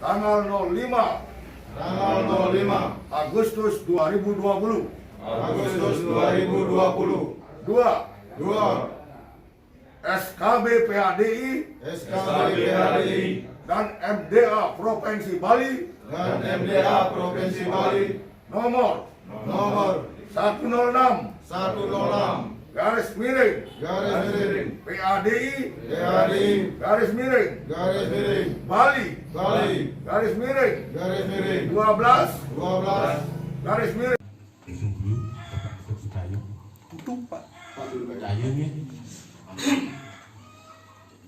tanggal 05 Agustus 2020. Dua, SKB PADI dan MDA Provinsi Bali nomor 106 garis miring PADI garis miring Bali garis miring 12 garis miring.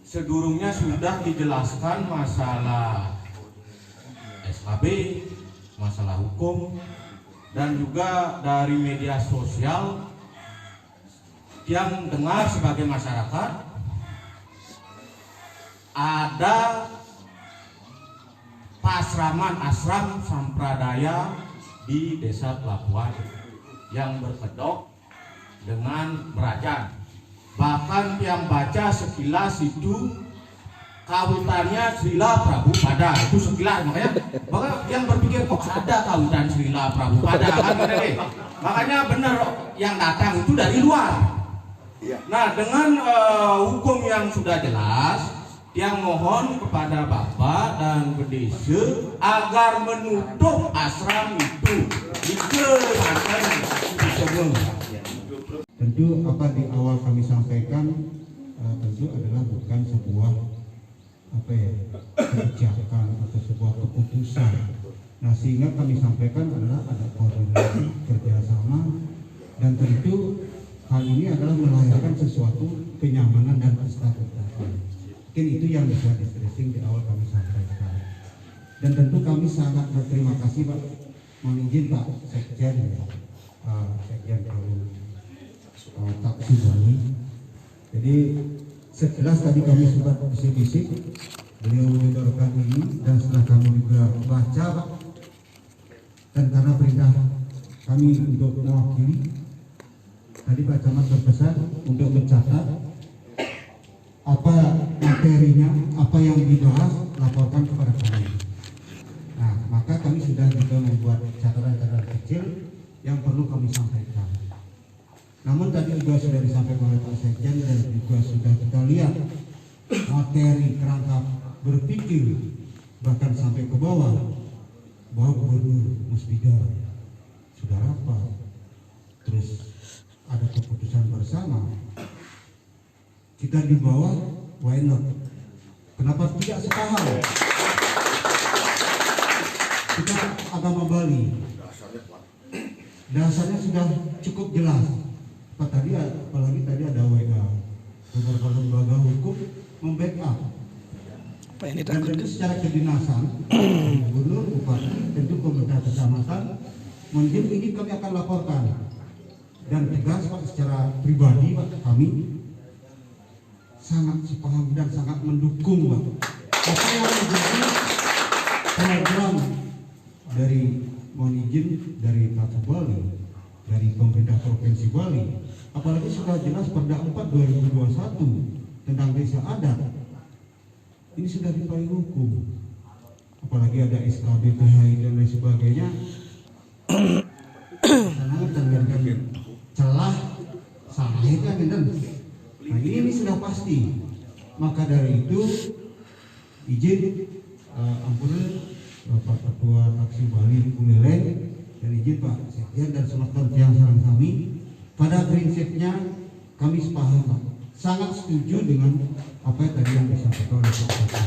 Sedurungnya sudah dijelaskan masalah SKB, masalah hukum, dan juga dari media sosial yang dengar sebagai masyarakat ada asram sampradaya di Desa Pelabuhan yang berkedok dengan berajan. Bahkan yang baca sekilas itu kawitannya Srila Prabhupada, itu sekilas, makanya yang berpikir kok ada kawitan Srila Prabhupada kan, makanya benar yang datang itu dari luar. Nah, dengan hukum yang sudah jelas, yang mohon kepada Bapak dan Bedese agar menutup asram itu. Tentu apa di awal kami sampaikan tentu adalah bukan sebuah kebijakan atau sebuah keputusan. Nah, sehingga kami sampaikan adalah ada koordinasi kerjasama, dan tentu hal ini adalah melahirkan sesuatu kenyamanan dan kestabilan. Mungkin itu yang bisa di-stressing di awal kami sampaikan. Dan tentu kami sangat berterima kasih Pak, mohon izin Pak Sekjen, Sekjen Taksi Bali. Jadi sekilas tadi kami sempat bisik-bisik, beliau menyodorkan ini, dan setelah kami juga baca Pak, dan karena perintah kami untuk mewakili, tadi Pak Camat berpesan untuk mencatat apa materinya, apa yang dibahas, laporkan kepada kami. Nah, maka kami sudah juga membuat catatan-catatan kecil yang perlu kami sampaikan. Namun tadi juga sudah disampaikan oleh Pak Sekjen, dan juga sudah kita lihat materi kerangka berpikir bahkan sampai ke bawah, bahwa Gubernur Musbida sudah rapat, terus ada keputusan bersama. Kita di bawah, why not? Kenapa tidak sepaham? Kita agama Bali, dasarnya sudah cukup jelas. Apalagi tadi ada WA, beberapa lembaga hukum membackup. Dan tentu secara kedinasan, Gubernur, Bupati, tentu pemerintah kecamatan, mungkin ini kami akan laporkan. Dan tegas Pak, secara pribadi Pak, kami sangat sepaham dan sangat mendukung Pak. Apa yang menjadi program dari, mohon izin, dari Kata Bali, dari pemerintah Provinsi Bali, apalagi sudah jelas Perda 4 2021 tentang desa adat, ini sudah dipayung hukum, apalagi ada SKB, PHI dan lain sebagainya. Sangat terlihat celah salahnya kan. Nah, ini sudah pasti. Maka dari itu izin ampunan Bapak Ketua Taksi Bali Buleleng, dan izin Pak Sekjen dan seluruh yang saran kami, pada prinsipnya kami sepaham Pak, sangat setuju dengan apa yang tadi yang disampaikan oleh Pak Sekjen.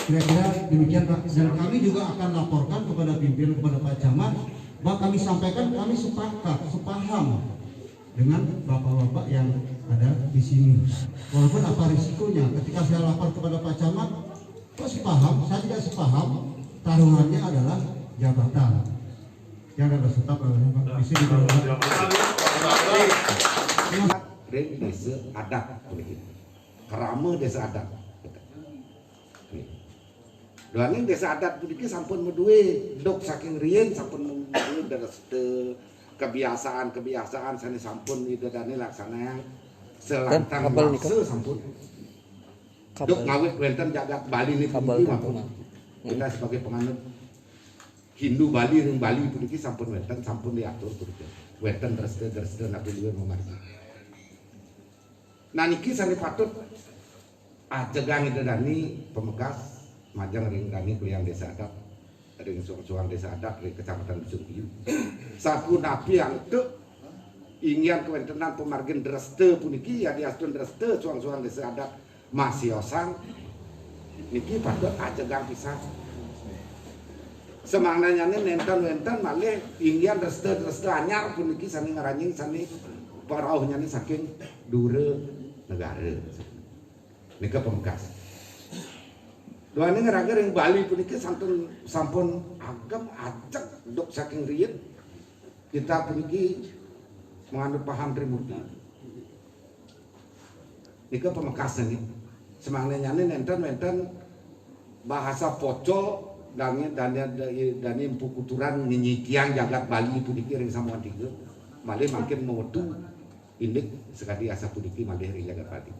Kira-kira demikian Pak, dan kami juga akan laporkan kepada pimpinan, kepada Pak Camat, bahwa kami sampaikan kami sepakat, sepaham dengan bapak-bapak yang ada di sini. Walaupun apa risikonya, ketika saya lapor kepada Pak Camat, kok sepaham, saya tidak sepaham, taruhannya adalah jabatan. Yang ada tetap adalah Pak Visi di dalam desa adat, kerama desa adat. Doangin desa adat pun sampun medue dok saking rien sampun medue dari kebiasaan sana sampun itu dan laksana selantang maksa sampun dok ngawit wenten jagat Bali ini tinggi Kita sebagai penganut Hindu Bali ring Bali puniki sampun wonten sampun diatur puniki. Wonten resda napi luwih memargi. Nah niki sami patut ajegang idedani pemegas majang ring kami kuliah desa adat ring suang desa adat ring kecamatan Busungkiu. Sapu napi yang ingin kewentenan pemargin resda puniki ya diastun resda suang desa adat masih osang niki patut ajegang pisan. Semangatnya nih nenten malih ingin resda anyar puniki sani ngaranjing sani parauhnya nih saking dure negara. Nika pemegas. Doa ini ngeraga yang Bali puniki sampun agam ajak dok saking riet kita puniki menganut paham Trimurti. Nika pemegas nih. Semangatnya nih nenten bahasa pocol dan pukuturan nyikiang jagat Bali puniki ring samuan tiga malih makin mewetu indik sekali asa puniki malih ring jagat Bali.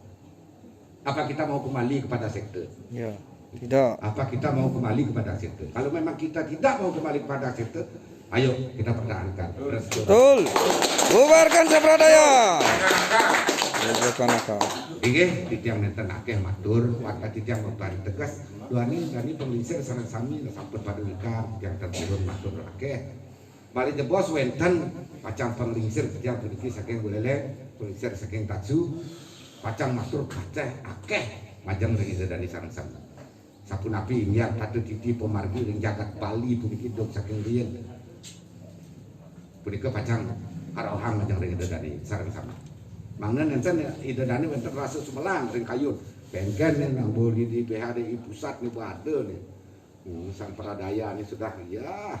Apa kita mau kembali kepada sekte? Ya, tidak. Apa kita mau kembali kepada sekte? Kalau memang kita tidak mau kembali kepada sekte, ayo kita pertahankan. Betul. Bubarkan Sapradaya. Bubarkan akal. Inggih titiang nenten akeh matur, warga titiang membari tegas. Duani penglingsir sareng sami sampun pada nikah yang terturun matur akeh. Bali jebos wenten pacang penglingsir titiang puniki saking Buleleng, penglingsir saking Tatsu. Pacang matur kaceh akeh majang ring idedani sareng sami. Sapunapi ingyan patut titi pemargi ring jagat Bali puniki dok saking riyen. Punika pacang karohang majang ring idedani sareng sami. Mangna nenten idedani wonten rasa Sumelang ring Kayun. Bengken nang boli di PHDI pusat nih ada nih. Sang Pradaya ini sudah ya.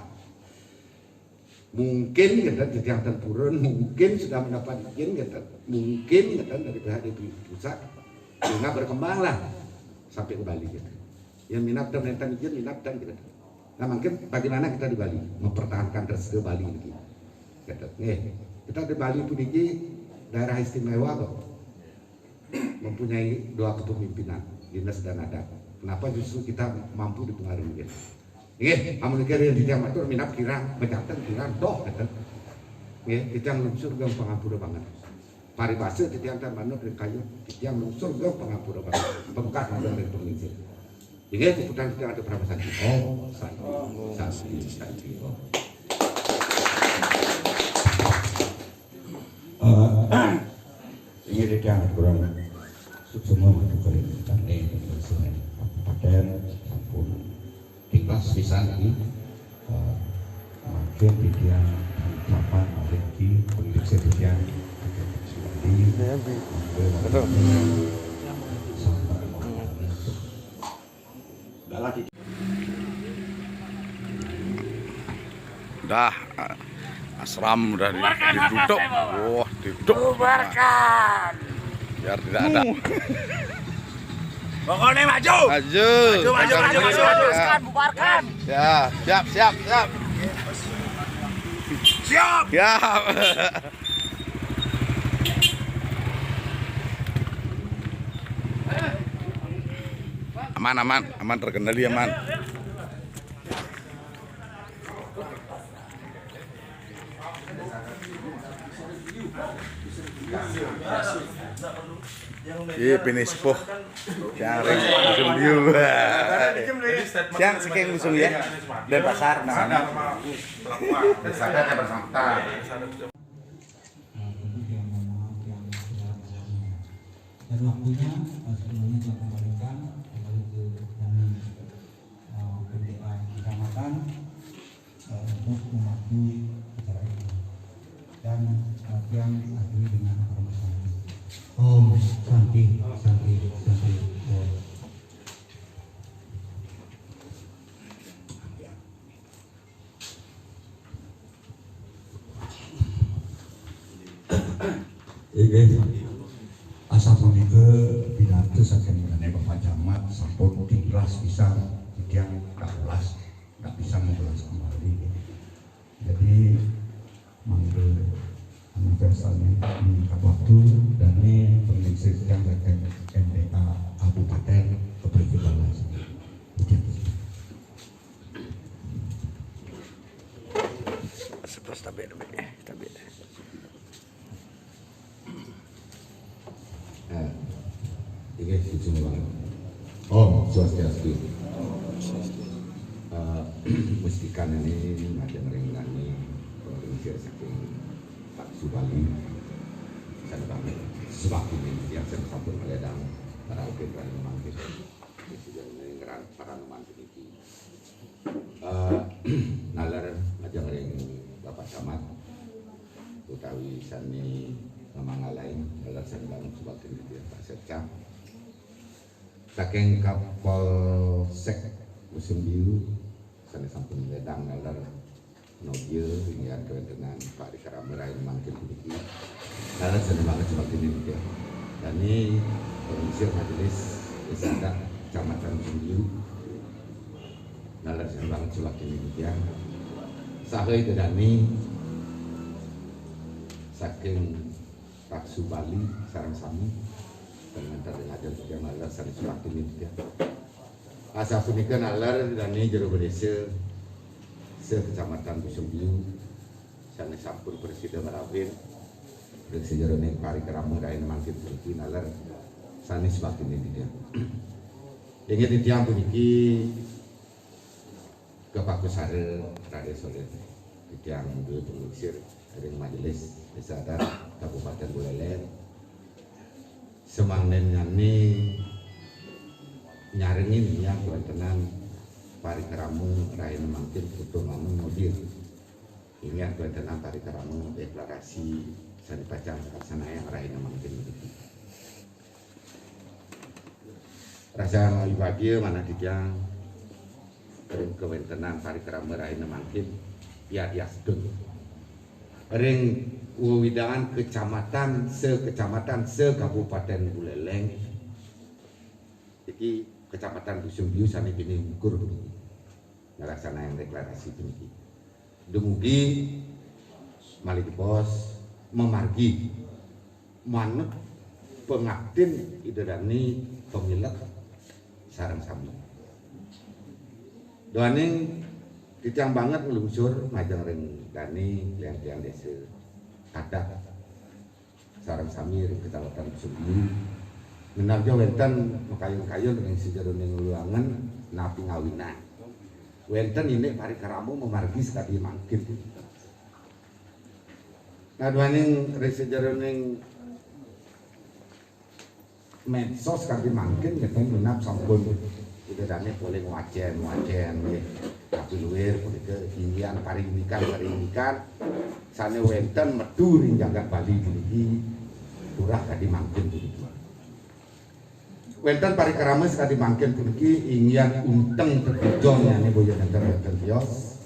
Mungkin kita titiang tempurun mungkin sudah mendapat izin kita mungkin kita dari PHDI pusat sehingga berkembanglah sampai ke Bali gitu. Yang minat dan nenten izin minat dan gitu. Nah mungkin bagaimana kita di Bali mempertahankan resda Bali ini. Kita di Bali puniki daerah istimewa kok. Mempunyai dua kepemimpinan dinas dan adat. Kenapa justru kita mampu dipengaruhi? Nggih, amun kira titiang matur minat kirang bejaten kirang doh keten. Nggih, titiang lungsur gang pangapura banget. Paribasa titiang tan manut ring Kayu, titiang lungsur gang pangapura banget. Pembekas modal ring pengincir. Nggih, puputan titiang ada berapa santi? Oh, santi. Ini titiang kurang semua mendukung kami kabupaten sampun tingkas pisan iki makin titiang kapan lagi kondisi titiang di Betul. Dah asram udah ditutup. Wah, ditutup. Bubarkan. Biar tidak ada. Pokoknya maju. Maju. Teruskan, bubarkan. Ya, siap. Siap. Siap. Aman terkendali aman. Iya, pinispo. Yang ring busung diu. Yang saking busung ya. Dan pasar nah. Sadar bersangkutan. Dan waktunya sebelumnya saya kembalikan kembali ke kami PDA Kecamatan untuk memadu acara ini dan yang akhiri dengan permasalahan. Om Santi. Asa punika pidato saking mengenai Bapak Camat sampun tingras bisa yang tak bisa mengulas kembali. Jadi mangga anak personnya minta waktu dan ini pengisir yang akan MPA Kabupaten Keberjubaan. Terus tabi. Ini ujung banget. Om Swastiastu. Mestikan ini ada merenggani provinsi saking Pak Subali. Saya banget. Sebab ini yang saya sampun meledang para ukir-ukir memangkit. Sudah mengeran para memangkit ini. Nalar aja ngering Bapak Camat. Utawi sani memangalain nalar sani bangun sebab ini dia Pak Sekcam. Saking Kapolsek Musim Biru sani sampun meledang nalar Nobel hingga dengan Pak Dikaramerai memangkit ini. Nalar sani bangun sebab ini dia. Dan ini Komisi Majelis Desa Kecamatan Musim Biru. Nalar sani bangun sebab ini dia. Sahai kedani saking Pak Subali sareng sami dengan ajar yang nalar sani sebab ini dia. Asa punika nalar dani jero desa sekecamatan Busumbiu sani sampun presiden Marawin dan sejero ning parikrama rain mangkit puniki nalar sani sebab ini dia. Ingat titiang puniki kepakusare Raden Soleh titiang dulu pengisir dari Majelis Desa Adat Kabupaten Buleleng semangnen nyani nyarengin yang kuantenan parikeramu rain mangkin putu manung mobil ini yang kuantenan parikeramu deklarasi sani pacang kaksana yang rain mangkin begitu rasa ibadah mana titiang ring kewentenan parikeramu rain mangkin ya sedeng ring wewidangan kecamatan se-Kabupaten Buleleng iki Kecamatan Busumbiu sani kini ukur ngelaksana yang deklarasi ini dumugi Malik Bos memargi manut pengabdin idadani pemilik sareng sami doaning titiang banget meluncur majang ring dani liang-liang desa adat sareng sami ring Kecamatan Busumbiu menarjo wenten makayun-kayun yang sejero ning luangan napi ngawina wenten ini parikaramu memargi sekali mangkin nah duaning sejero ning medsos sekali mangkin kita menap sampun itu dane boleh wajen tapi luwir ke hinggian paringikan sane wenten medu ring jagat Bali puniki turah kadi mangkin puniki wenten parikrama sekali mangkin puniki ingyan unteng terjong yani boyo wenten bios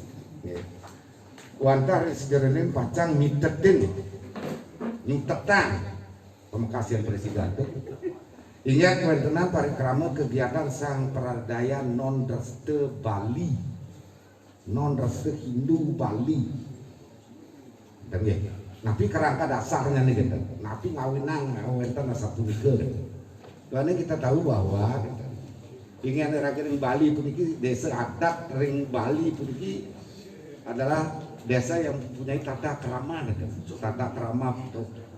wantar sejerene pacang mitetin mitetan pemekasian presiden ingyan wentenan parikrama kegiatan sang pradaya non reste Bali non reste Hindu Bali dan ya napi kerangka dasarnya nih gitu napi ngawinang wenten asa punika karena kita tahu bahwa ingin ring Bali puniki desa adat ring Bali puniki adalah desa yang mempunyai tata krama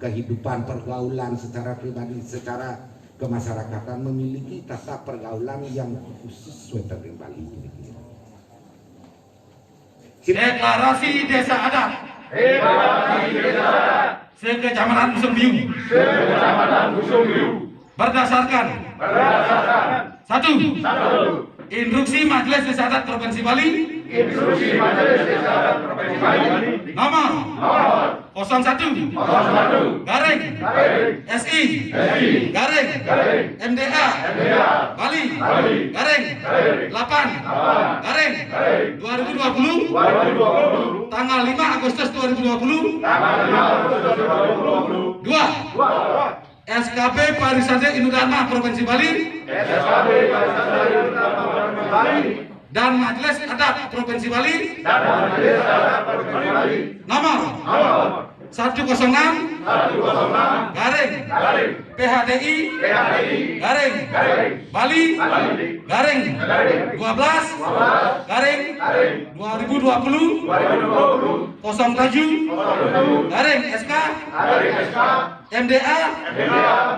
kehidupan pergaulan secara pribadi secara kemasyarakatan memiliki tata pergaulan yang khusus wonten ring Bali ini. Deklarasi desa adat. Sekecamatan Busumbiu. Berdasarkan satu instruksi Majelis Desa Adat Provinsi Bali nomor 01 garing SI garing MDA Bali garing 8 garing 2020 tanggal 5 Agustus 2020 2 SKP Parisade Indodharma Provinsi Bali dan Majelis Adat Provinsi Bali nomor 1 106 garing PHDI garing Bali garing 12 garing 2020 07 garing SK MDA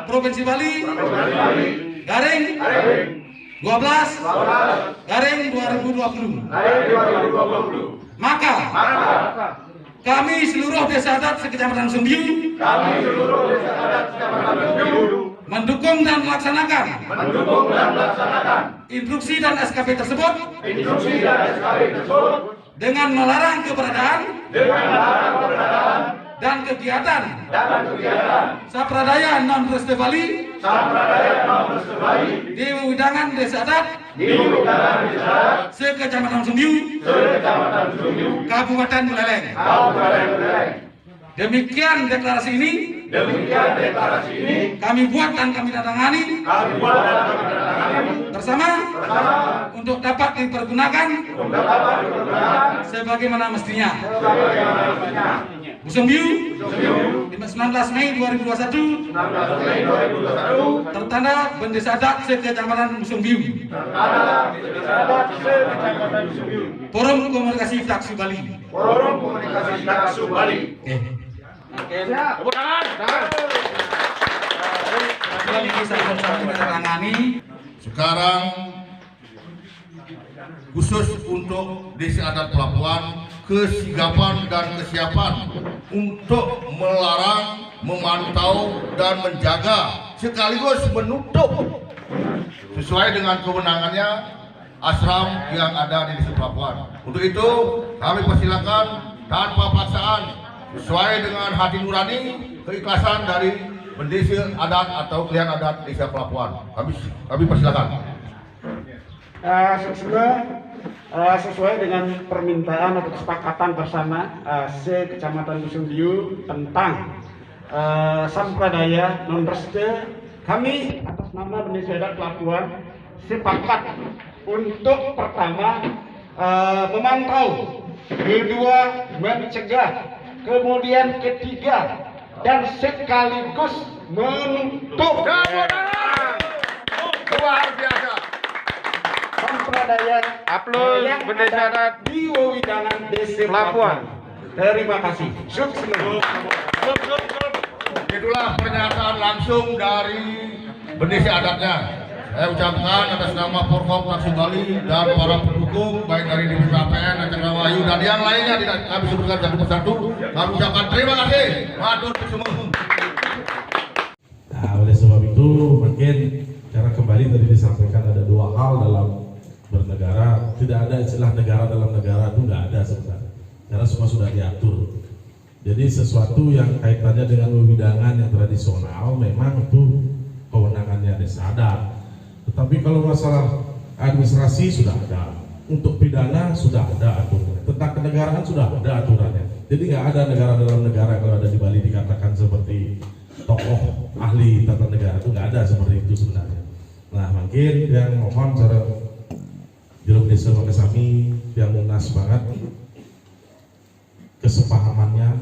Provinsi Bali garing 12 garing 2020. Maka kami seluruh desa adat sekecamatan Sumbiu mendukung dan melaksanakan instruksi dan SKP tersebut dengan melarang keberadaan dan kegiatan Sapradaya non-Reste Bali di Wewidangan Desa Adat Sekecamatan Sumbiu Kabupaten Buleleng. Demikian deklarasi ini kami buat dan kami tangani bersama untuk dapat dipergunakan sebagaimana mestinya. Sumbiu 19 Mei 2021 tertanda Bendesa Adat Sekecamatan Sumbiu. Forum Komunikasi Daksu Bali. Sekarang khusus untuk Desa Adat Pelabuhan, kesigapan dan kesiapan untuk melarang, memantau dan menjaga sekaligus menutup sesuai dengan kewenangannya asram yang ada di Desa Pelabuhan. Untuk itu kami persilakan tanpa paksaan sesuai dengan hati nurani keikhlasan dari pendeta adat atau klien adat Desa Pelabuhan. Kami persilakan. Sesuai dengan permintaan atau kesepakatan bersama Sekecamatan Sumbiu tentang Sampradaya non-Reste, kami atas nama Bendesa Adat Pelabuhan sepakat untuk pertama memantau, kedua mencegah, kemudian ketiga dan sekaligus menutup luar biasa Sampradaya yang Bendesa Adat di Wewidangan Desa Pelabuhan. Terima kasih. Sukses. Itulah pernyataan langsung dari Bendesa Adatnya. Saya ucapkan atas nama Forkop Daksu Bali dan para pendukung baik dari DPP APN, Aceh Rawayu dan yang lainnya tidak kami sebutkan satu persatu. Kami ucapkan terima kasih. Matur suwun. Nah, oleh sebab itu mungkin cara kembali tadi disampaikan ada dua hal dalam bernegara. Tidak ada istilah negara dalam negara, itu nggak ada sebenarnya. Karena semua sudah diatur. Jadi sesuatu yang kaitannya dengan wewidangan yang tradisional memang itu kewenangannya desa adat. Tetapi kalau masalah administrasi sudah ada, untuk pidana sudah ada aturannya, tentang kenegaraan sudah ada aturannya. Jadi nggak ada negara dalam negara kalau ada di Bali dikatakan seperti tokoh ahli tata negara, itu nggak ada seperti itu sebenarnya. Nah mungkin yang mohon cara Jeruk Desa Makasami yang munas banget kesepahamannya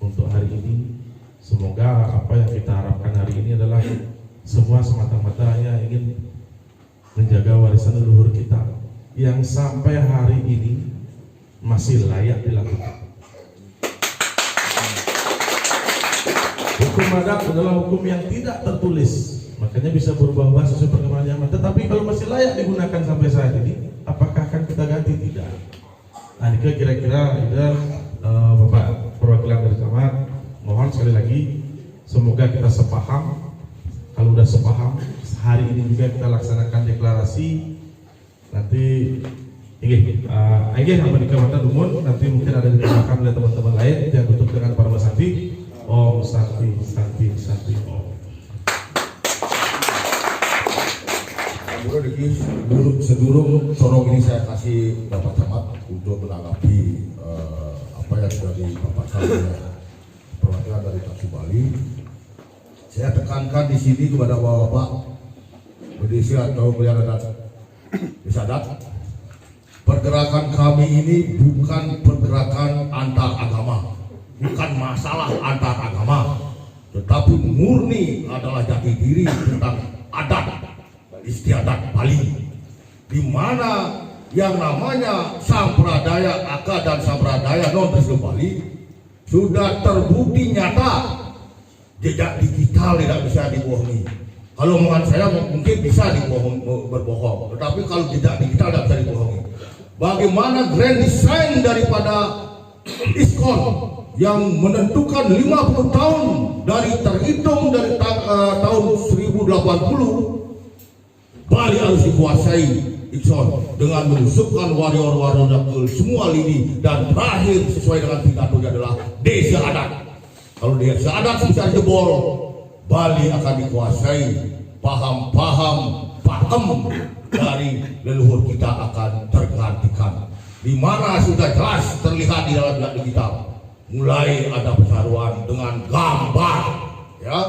untuk hari ini. Semoga apa yang kita harapkan hari ini adalah semua semata-mata hanya ingin menjaga warisan leluhur kita yang sampai hari ini masih layak dilakukan. Hukum adat adalah hukum yang tidak tertulis, makanya bisa berubah-ubah sesuai perkembangan zaman. Tetapi kalau masih layak digunakan sampai saat ini, apakah akan kita ganti? Tidak. Nah, ini kira-kira Bapak perwakilan dari camat, mohon sekali lagi semoga kita sepaham. Kalau udah sepaham, hari ini juga kita laksanakan deklarasi. Nanti ini apa di Kabupaten Dumut, nanti mungkin ada ditambahkan oleh teman-teman lain yang tutup dengan Parma Santi. Om Santi Santi Santi Om. Sebelum sorong ini saya kasih Bapak Camat untuk menanggapi apa yang sudah dipaparkan oleh perwakilan dari Daksu Bali. Saya tekankan di sini kepada Bapak Bendesa atau klien adat Desa Adat, pergerakan kami ini bukan pergerakan antar agama. bukan masalah antar agama, tetapi murni adalah jati diri tentang adat istiadat Bali, di mana yang namanya sampradaya Aka dan sampradaya non-Kristen Bali sudah terbukti nyata. Jejak digital tidak bisa dibohongi. Kalau omongan saya mungkin bisa berbohong, tetapi kalau jejak digital tidak bisa dibohongi. Bagaimana grand design daripada ISKCON yang menentukan 50 tahun dari terhitung dari tahun 1080, Bali harus dikuasai ISKCON dengan menusukkan warrior-warrior ke semua lini, dan terakhir sesuai dengan pidatonya adalah desa adat. Kalau desa adat bisa jebol, Bali akan dikuasai, paham-paham pakem dari leluhur kita akan tergantikan. Di mana sudah jelas terlihat di dalam digital, mulai ada persaruan dengan gambar, ya.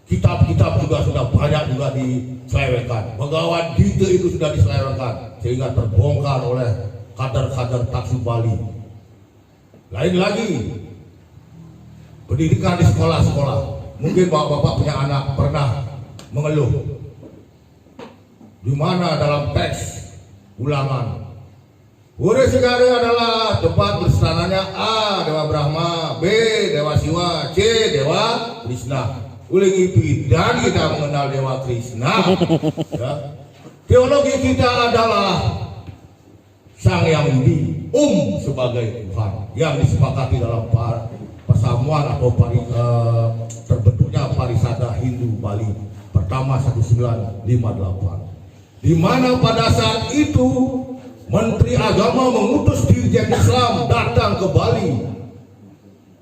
Kitab-kitab juga sudah banyak juga diselewengkan. Pegawai dite itu sudah diselewengkan sehingga terbongkar oleh kader-kader taksub Bali. Lain lagi, pendidikan di sekolah-sekolah. Mungkin bapak-bapak punya anak pernah mengeluh di mana dalam teks ulangan Ure Segara adalah tempat bersetananya A. Dewa Brahma, B. Dewa Siwa, C. Dewa Krishna. Uling itu dan kita mengenal Dewa Krishna, ya. Teologi kita adalah Sang Yang Widi, sebagai Tuhan yang disepakati dalam persamuan atau terbentuknya Parisada Hindu Bali pertama 1958, di mana pada saat itu Menteri Agama mengutus Dirjen Islam datang ke Bali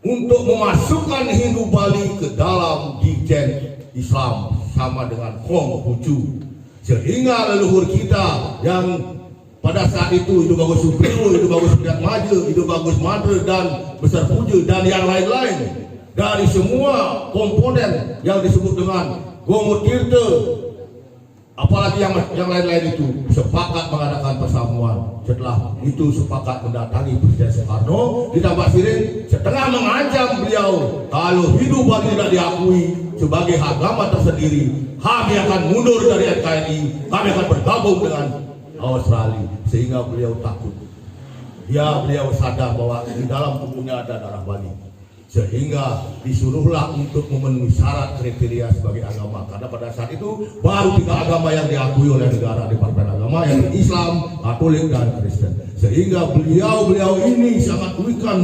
untuk memasukkan Hindu Bali ke dalam Dirjen Islam sama dengan Konghucu, sehingga leluhur kita yang pada saat itu Hidu Bagus Supriyo, Hidu Bagus Priat Maje, Hidu Bagus Madre dan Besar Puja dan yang lain-lain dari semua komponen yang disebut dengan Gomo Tirta, apalagi yang lain-lain itu sepakat mengadakan persamuan. Setelah itu sepakat mendatangi Presiden Soekarno, ditambah siring setengah mengancam beliau kalau Hindu Bali tidak diakui sebagai agama tersendiri, kami akan mundur dari NKRI, kami akan bergabung dengan Australia. Sehingga beliau takut. Beliau sadar bahwa di dalam tubuhnya ada darah Bali, sehingga disuruhlah untuk memenuhi syarat kriteria sebagai agama. Karena pada saat itu baru 3 agama yang diakui oleh negara, Departemen Agama, yang Islam, Katolik, dan Kristen. Sehingga beliau ini sangat uikan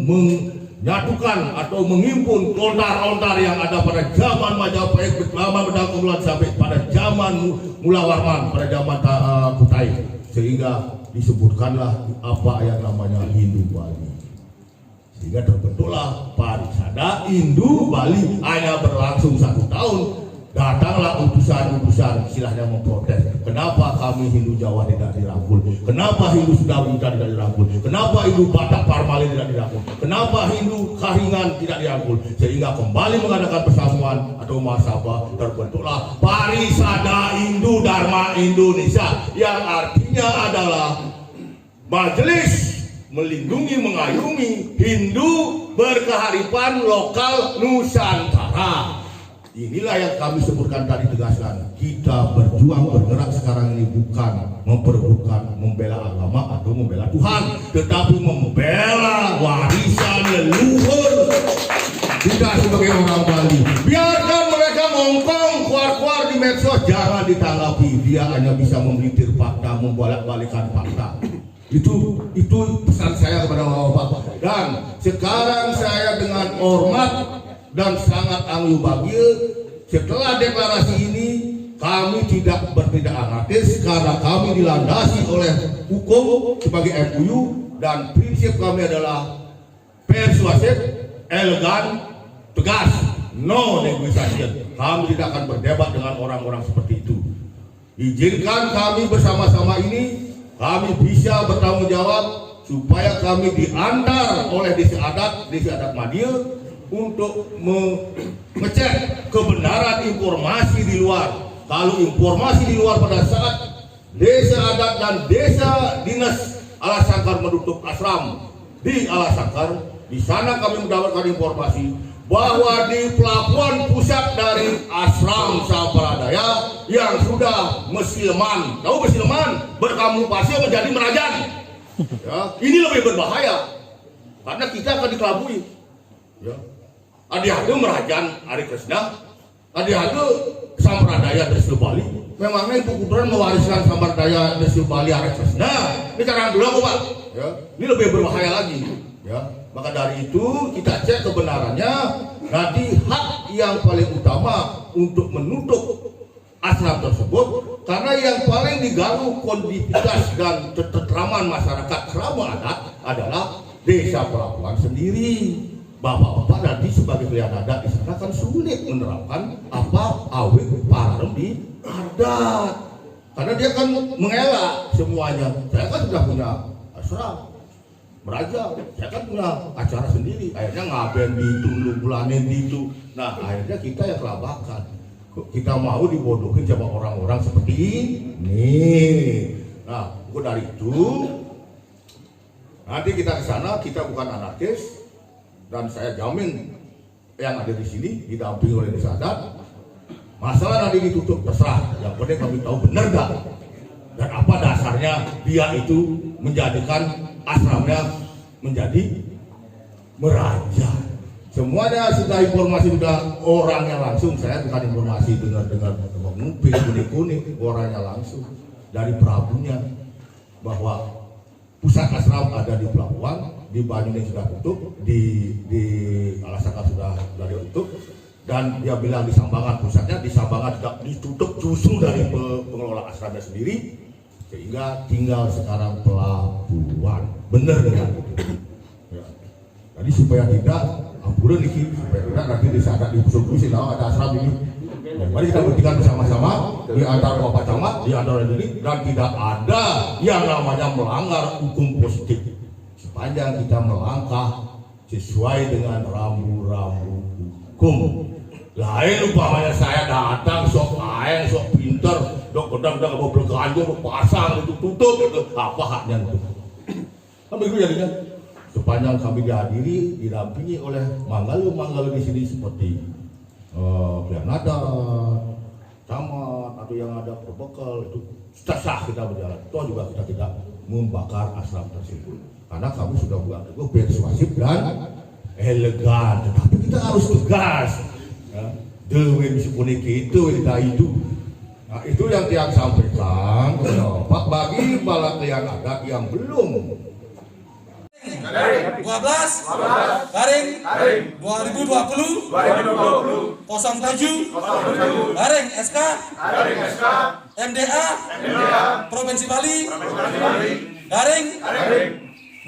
menyatukan atau menghimpun lontar-lontar yang ada pada zaman Majapahit, lama Bedangkumulan sampai pada zaman Mula Warman, pada zaman Kutai, sehingga disebutkanlah apa yang namanya Hindu Bali. Sehingga terbentuklah Parisada Hindu Bali. Hanya berlangsung 1 tahun, datanglah utusan-utusan istilahnya memprotes. Kenapa kami Hindu Jawa tidak dirangkul? Kenapa Hindu Sunda tidak dirangkul? Kenapa Hindu Batak Parmali tidak dirangkul? Kenapa Hindu Karingan tidak dirangkul? Sehingga kembali mengadakan persamuan atau muhasabah, terbentuklah Parisada Hindu Dharma Indonesia, yang artinya adalah majelis melindungi, mengayomi Hindu berkearifan lokal Nusantara. Inilah yang kami sebutkan tadi, tegaskan. Kita berjuang bergerak sekarang ini bukan memperebutkan membela agama atau membela Tuhan, tetapi membela warisan leluhur kita sebagai orang Bali. Biarkan mereka ngongkong keluar-keluar di medsos, jangan ditanggapi. Dia hanya bisa memelitir fakta, membolak-balikan fakta. Itu pesan saya kepada bapak-bapak. Dan sekarang saya dengan hormat dan sangat anglu bahagia, setelah deklarasi ini kami tidak bertindak anarkis karena kami dilandasi oleh hukum sebagai MUU, dan prinsip kami adalah persuasif, elegan, tegas, no negotiation. Kami tidak akan berdebat dengan orang-orang seperti itu. Izinkan kami bersama-sama ini kami bisa bertanggung jawab supaya kami diantar oleh Desa Adat Madia untuk mengecek kebenaran informasi di luar. Kalau informasi di luar pada saat Desa Adat dan Desa Dinas Alasangkar menutup asram di Alasangkar, Di sana kami mendapatkan informasi bahwa di pelabuhan pusat dari Asram Sampradaya yang sudah Mesilman, tahu Mesilman, berkamuflase menjadi Merajan. Ya, ini lebih berbahaya karena kita akan dikelabui. Ya. Adi-adi Merajan Ari Kresna, adi-adi Sampradaya Desil Bali. Memangnya Ibu Gubernur mewariskan Sampradaya Desil Bali Ari Kresna? Ini cara dulu Pak. Ya, ini lebih berbahaya lagi. Ya. Maka dari itu kita cek kebenarannya. Nanti hak yang paling utama untuk menutup asram tersebut, karena yang paling diganggu kondivitas dan ketentraman masyarakat selama adat adalah desa pelabuhan sendiri. Bapak-bapak nanti sebagai pilihan adat di sana kan sulit menerapkan apa awik parem di adat, karena dia kan mengelak semuanya. Saya kan sudah punya asram Meraja, saya kan punya acara sendiri, akhirnya ngaben di itu, bulanin di itu. Nah akhirnya kita yang kelabakan, kita mau dibodohin sama orang-orang seperti ini. Nah dari itu nanti kita ke sana, kita bukan anarkis, dan saya jamin yang ada di sini didampingi oleh desa adat. Masalah nanti ditutup terserah, yang penting kami tahu benar gak dan apa dasarnya dia itu menjadikan asramnya menjadi Meraja. Semuanya sudah informasi, sudah orangnya langsung. Saya bukan informasi dengar-dengar ngupil kuning-kuning, orangnya langsung dari Prabunya bahwa pusat asram ada di pelabuhan, di Banyuning sudah tutup, di Alasaka sudah ditutup, dan dia bilang di Sambangan pusatnya, di Sambangan sudah ditutup justru dari pengelola asramnya sendiri, sehingga tinggal sekarang pelabuhan. Bener dengan itu. Ya. Jadi supaya tidak amburan dikit, supaya tidak nanti disadar di pusat-pusat ada asram ini. Ya, mari kita buktikan bersama-sama di antara Bapak Camat, di antara ini, dan tidak ada yang namanya melanggar hukum positif sepanjang kita melangkah sesuai dengan rambu-rambu hukum. Lain umpamanya saya datang sok aeng, sok pinter, dok gedang-gedang mau berganjur, pasang itu tutup, itu apa haknya itu? Kan begitu jadinya. Sepanjang kami dihadiri, didampingi oleh manggalu di sini seperti pilihan adat, camat, atau yang ada berbekal, itu sah kita berjalan. Toh juga kita tidak membakar asram tersebut, karena kami sudah buat itu persuasif dan elegan. Tetapi kita harus tegas. Ya, dewe meskipun itu kita itu. Nah, itu yang tiang sampaikan Pak bagi bala pilihan adat yang belum 12 garing 2020 07 garing SK MDA Provinsi Bali garing 12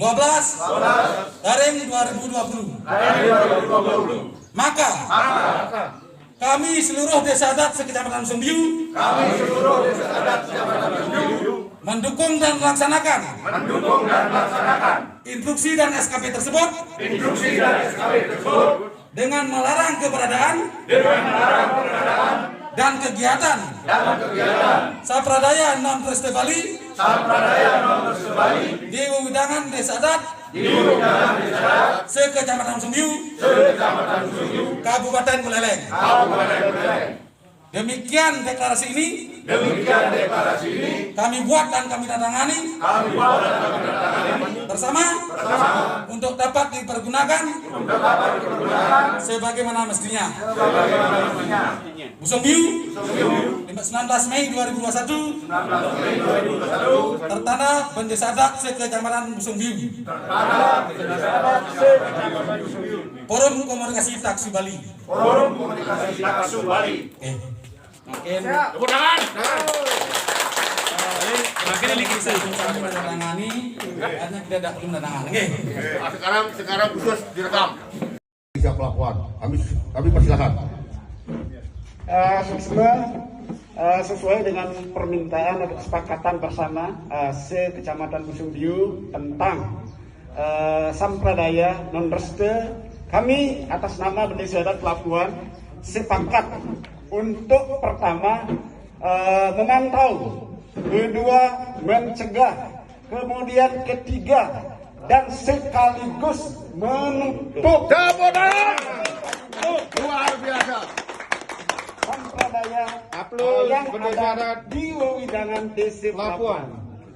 garing 2020. Maka kami seluruh desa adat sekecamatan Sumbiu mendukung dan melaksanakan instruksi dan SKP tersebut dengan melarang keberadaan dan kegiatan Sampradaya Non Treste Bali di wewidangan desa adat sekecamatan Sumbiu Kabupaten Buleleng. Demikian deklarasi ini kami buat dan kami tangani bersama untuk dapat dipergunakan sebagaimana mestinya. Busongbiu 19 Mei 2021 tertanda Pendesa Adat sekecamatan Busongbiu. Forum Komunikasi Taksu Bali. Mungkin tepuk tangan. Makin ini kita menandatangani karena kita tidak perlu menandatangani. Sekarang khusus direkam. Siap pelabuhan. Kami persilakan. Sesuai dengan permintaan atau kesepakatan bersama sekecamatan Busongbiu tentang Sampradaya Non Treste, kami atas nama Pendesa Adat Pelabuhan sepakat untuk pertama memantau, kedua mencegah, kemudian ketiga dan sekaligus menutup Luar biasa. sampradaya Aplaus yang Bendesa ada Adat di Wewidangan DC Labuan.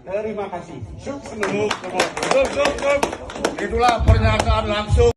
Terima kasih. Sukses. Itulah pernyataan langsung